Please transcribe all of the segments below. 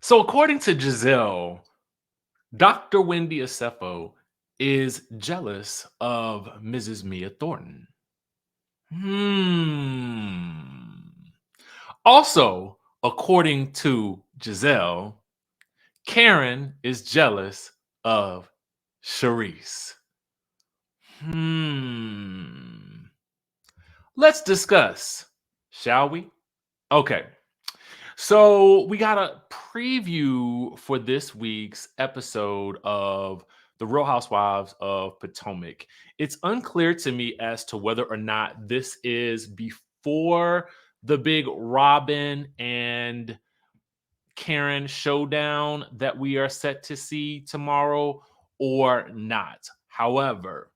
So, according to Gizelle, Dr. Wendy Asefo is jealous of Mrs. Mia Thornton. Hmm. Also, according to Gizelle, Karen is jealous of Sharice. Hmm. Let's discuss, shall we? Okay. So we got a preview for this week's episode of The Real Housewives of Potomac. It's unclear to me as to whether or not this is before the big Robin and Karen showdown that we are set to see tomorrow or not. However,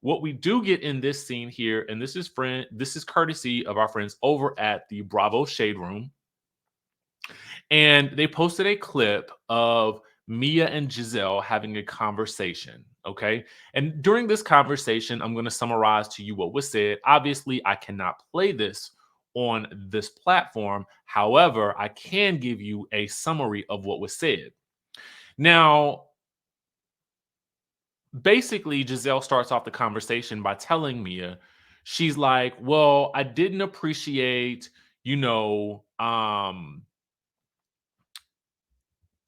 what we do get in this scene here, and this is courtesy of our friends over at the Bravo Shade Room, and they posted a clip of Mia and Gizelle having a conversation. Okay. And during this conversation, I'm going to summarize to you what was said. Obviously, I cannot play this on this platform. However, I can give you a summary of what was said. Now, basically, Gizelle starts off the conversation by telling Mia, she's like, well, I didn't appreciate, you know,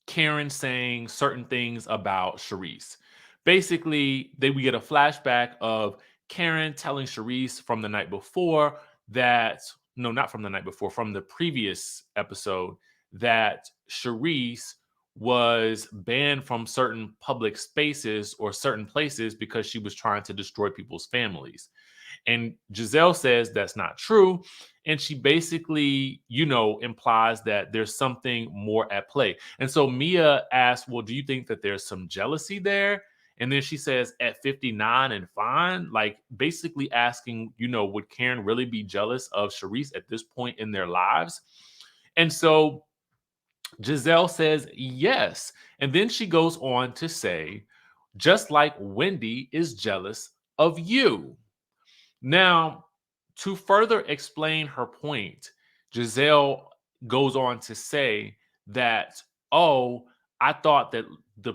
Karen saying certain things about Sharice. Basically, we get a flashback of Karen telling Sharice from the night before that, no, not from the night before, from the previous episode, that Sharice was banned from certain public spaces or certain places because she was trying to destroy people's families. And Gizelle says that's not true. And she basically, implies that there's something more at play. And so Mia asks, well, do you think that there's some jealousy there? And then she says, at 59 and fine, like basically asking, would Karen really be jealous of Sharice at this point in their lives? And so Giselle says yes. And then she goes on to say, just like Wendy is jealous of you. Now, to further explain her point, Giselle goes on to say that, oh, I thought that the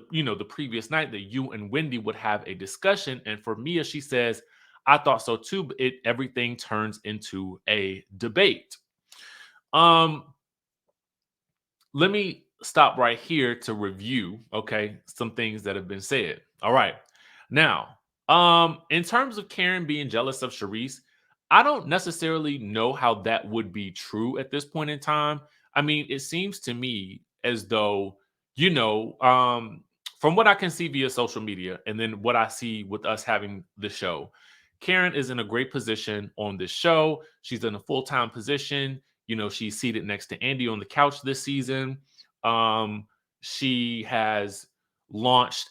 previous night that you and Wendy would have a discussion. And for Mia, she says, I thought so too, but everything turns into a debate. Um, Let me stop right here to review, okay, some things that have been said. All right. Now, in terms of Karen being jealous of Sharice, I don't necessarily know how that would be true at this point in time. I mean, it seems to me as though, you know, um, from what I can see via social media and then what I see with us having the show, Karen is in a great position on this show. She's in a full-time position. She's seated next to Andy on the couch this season. Um, she has launched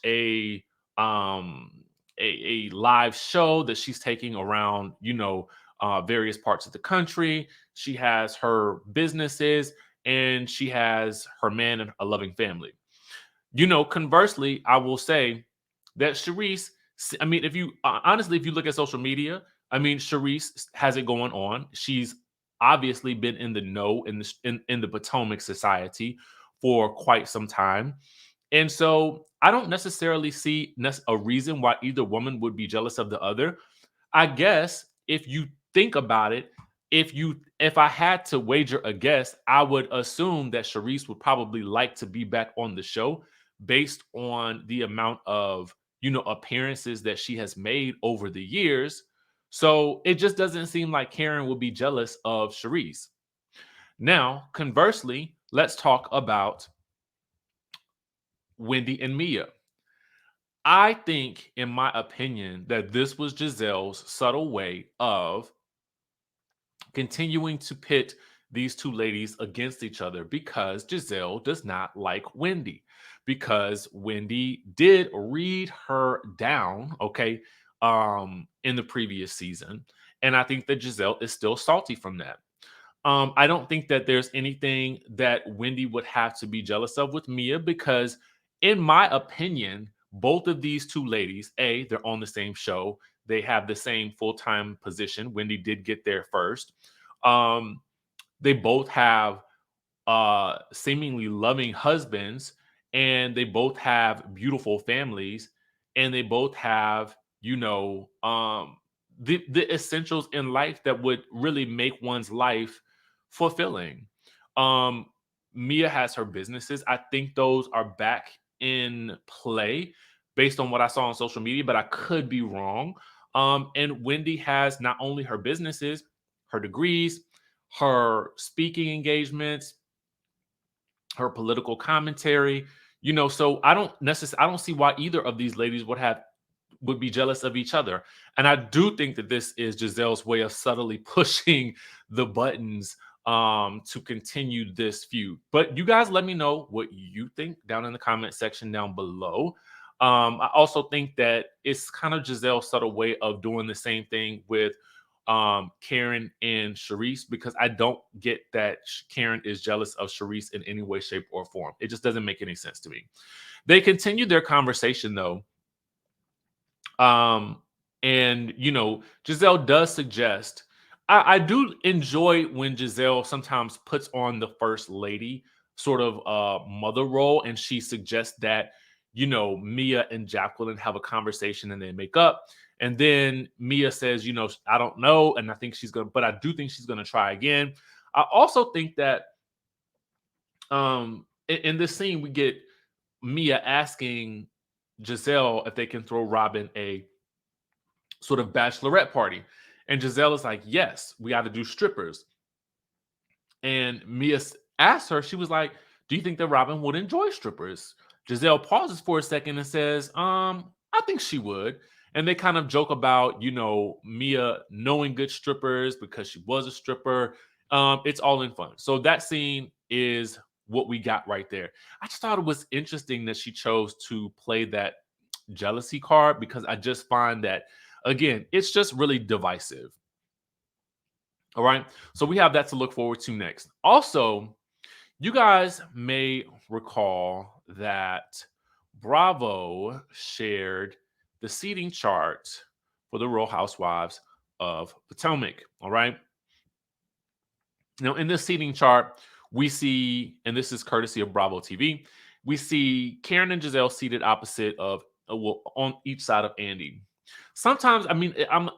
um, a live show that she's taking around, various parts of the country. She has her businesses and she has her man and a loving family. Conversely, I will say that Sharice, I mean, if you honestly, if you look at social media, I mean, Sharice has it going on. She's obviously been in the know in the Potomac society for quite some time. And so I don't necessarily see a reason why either woman would be jealous of the other. I guess if you think about it, if I had to wager a guess, I would assume that Sharice would probably like to be back on the show based on the amount of appearances that she has made over the years. So it just doesn't seem like Karen would be jealous of Sharice. Now, conversely, let's talk about Wendy and Mia. I think, in my opinion, that this was Giselle's subtle way of continuing to pit these two ladies against each other because Giselle does not like Wendy, because Wendy did read her down, okay, in the previous season. And I think that Giselle is still salty from that. I don't think that there's anything that Wendy would have to be jealous of with Mia because, in my opinion, both of these two ladies, they're on the same show. They have the same full time position. Wendy did get there first. Um, they both have seemingly loving husbands, and they both have beautiful families, and they both have, the essentials in life that would really make one's life fulfilling. Um, Mia has her businesses. I think those are back in play based on what I saw on social media, but I could be wrong. And Wendy has not only her businesses, her degrees, her speaking engagements, her political commentary. So I don't see why either of these ladies would be jealous of each other. And I do think that this is Gizelle's way of subtly pushing the buttons to continue this feud. But you guys let me know what you think down in the comment section down below. I also think that it's kind of Gizelle's subtle way of doing the same thing with Karen and Sharice, because I don't get that Karen is jealous of Sharice in any way, shape, or form. It just doesn't make any sense to me. They continued their conversation though. Um, and Gizelle does suggest, I do enjoy when Gizelle sometimes puts on the first lady sort of mother role, and she suggests that Mia and Jacqueline have a conversation and they make up. And then Mia says, I don't know. And I think but I do think she's gonna try again. I also think that in this scene, we get Mia asking Gizelle if they can throw Robin a sort of bachelorette party. And Gizelle is like, yes, we got to do strippers. And Mia asked her, she was like, do you think that Robin would enjoy strippers? Gizelle pauses for a second and says, I think she would. And they kind of joke about, Mia knowing good strippers because she was a stripper. It's all in fun. So that scene is what we got right there. I just thought it was interesting that she chose to play that jealousy card, because I just find that, again, it's just really divisive. All right. So we have that to look forward to next. Also, you guys may recall that Bravo shared the seating chart for the Real Housewives of Potomac. All right. Now, in this seating chart, we see, and this is courtesy of Bravo TV, we see Karen and Gizelle seated opposite of, on each side of Andy. Sometimes, I mean,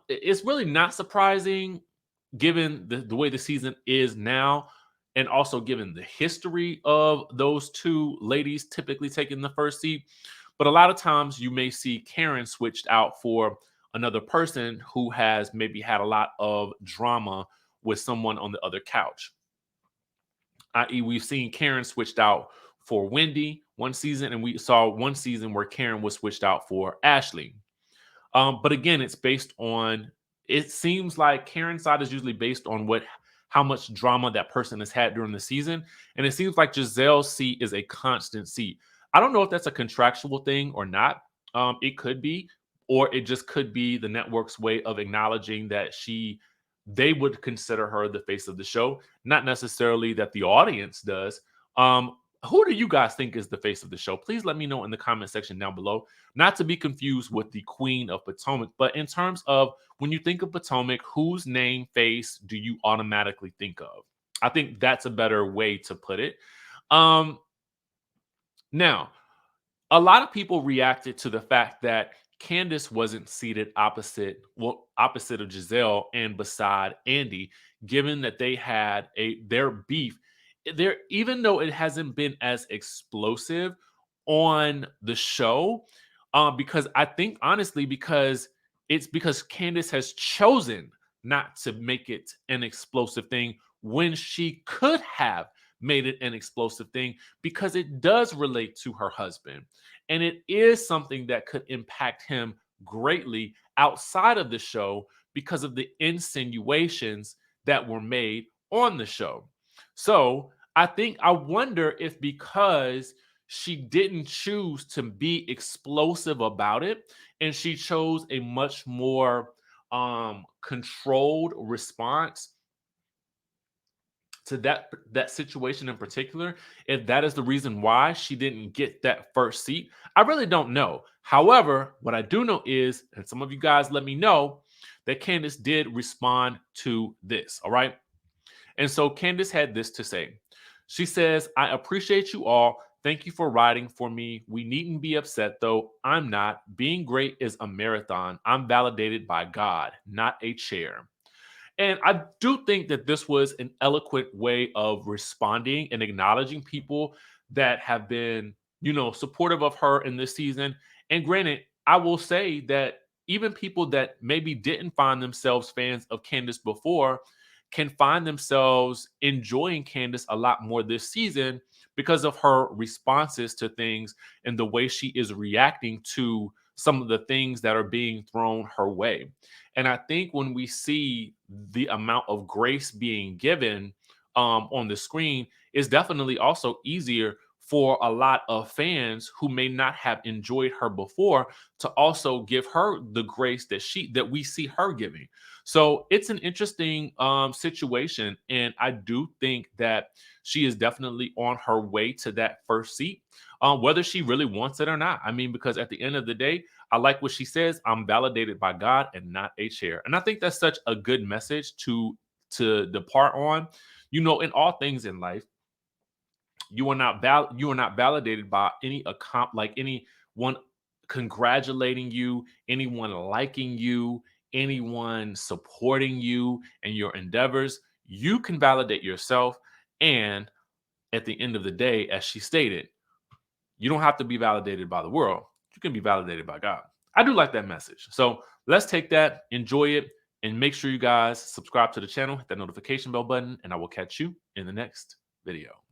it's really not surprising given the way the season is now, and also given the history of those two ladies typically taking the first seat. But a lot of times you may see Karen switched out for another person who has maybe had a lot of drama with someone on the other couch. I.e., we've seen Karen switched out for Wendy one season, and we saw one season where Karen was switched out for Ashley. But again, it's based on, it seems like Karen's side is usually based on how much drama that person has had during the season. And it seems like Gizelle's seat is a constant seat. I don't know if that's a contractual thing or not. It could be, or it just could be the network's way of acknowledging that they would consider her the face of the show, not necessarily that the audience does. Who do you guys think is the face of the show? Please let me know in the comment section down below. Not to be confused with the Queen of Potomac, but in terms of when you think of Potomac, whose name, face do you automatically think of? I think that's a better way to put it. Now, a lot of people reacted to the fact that Candiace wasn't seated opposite of Gizelle and beside Andy, given that they had their beef. Even though it hasn't been as explosive on the show, because I think honestly, because Candiace has chosen not to make it an explosive thing when she could have made it an explosive thing, because it does relate to her husband. And it is something that could impact him greatly outside of the show because of the insinuations that were made on the show. So I wonder if, because she didn't choose to be explosive about it, and she chose a much more controlled response to that situation in particular, if that is the reason why she didn't get that first seat. I really don't know. However, what I do know is, and some of you guys let me know, that Candiace did respond to this. All right. And so Candiace had this to say. She says, I appreciate you all. Thank you for riding for me. We needn't be upset though. I'm not. Being great is a marathon. I'm validated by God, not a chair. And I do think that this was an eloquent way of responding and acknowledging people that have been, supportive of her in this season. And granted, I will say that even people that maybe didn't find themselves fans of Candiace before can find themselves enjoying Candiace a lot more this season because of her responses to things and the way she is reacting to some of the things that are being thrown her way. And I think when we see the amount of grace being given on the screen, it's definitely also easier for a lot of fans who may not have enjoyed her before to also give her the grace that we see her giving. So it's an interesting situation, and I do think that she is definitely on her way to that first seat, whether she really wants it or not. I mean, because at the end of the day, I like what she says. I'm validated by God and not a chair. And I think that's such a good message to depart on. In all things in life, you are not validated by anyone congratulating you, anyone liking you, anyone supporting you and your endeavors. You can validate yourself, and at the end of the day, as she stated, you don't have to be validated by the world. You can be validated by God. I do like that message. So let's take that, enjoy it, and make sure you guys subscribe to the channel, hit that notification bell button, and I will catch you in the next video.